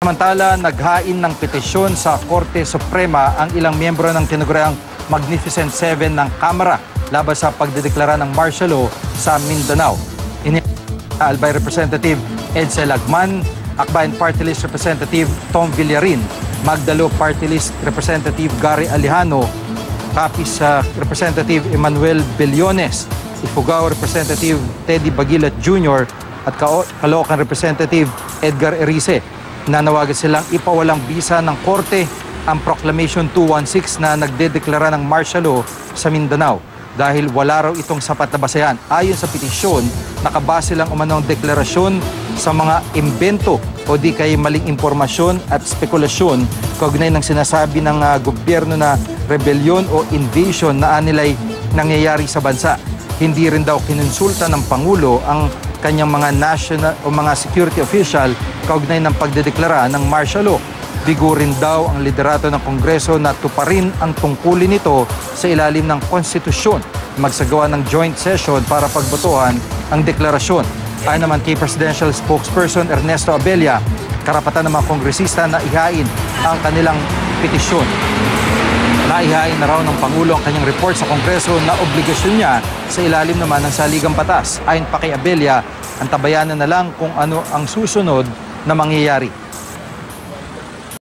Samantala, naghain ng petisyon sa Korte Suprema ang ilang miyembro ng tinaguriang Magnificent Seven ng Kamara laban sa pagdedeklara ng martial law sa Mindanao. Albay Representative Edsel Lagman, Akbayan Party List Representative Tom Villarin, Magdalo Party List Representative Gary Alejano, Capiz Representative Emmanuel Bellones, Ifugao Representative Teddy Bagilat Jr. at Caloocan Representative Edgar Erice. Nanawagan silang ipawalang bisa ng Korte ang Proclamation 216 na nagdedeklara ng martial law sa Mindanao dahil wala raw itong sapat na basehan. Ayon sa petisyon, nakabase lang umanong deklarasyon sa mga imbento o di kay maling impormasyon at spekulasyon kaugnay ng sinasabi ng gobyerno na rebellion o invasion na anilay nangyayari sa bansa. Hindi rin daw kinonsulta ng Pangulo ang kanyang mga national o mga security official kaugnay ng pagdedeklara ng martial law. Bigo rin daw ang liderato ng Kongreso na tuparin ang tungkulin nito sa ilalim ng konstitusyon, magsagawa ng joint session para pagbotohan ang deklarasyon. Ayon naman kay Presidential Spokesperson Ernesto Abella, karapatan ng mga kongresista na ihain ang kanilang petisyon. Naihain na raw ng Pangulo ang kanyang report sa Kongreso na obligasyon niya sa ilalim naman ng saligang batas. Ayon pa kay Abella, ang tabayanan na lang kung ano ang susunod na mangyayari.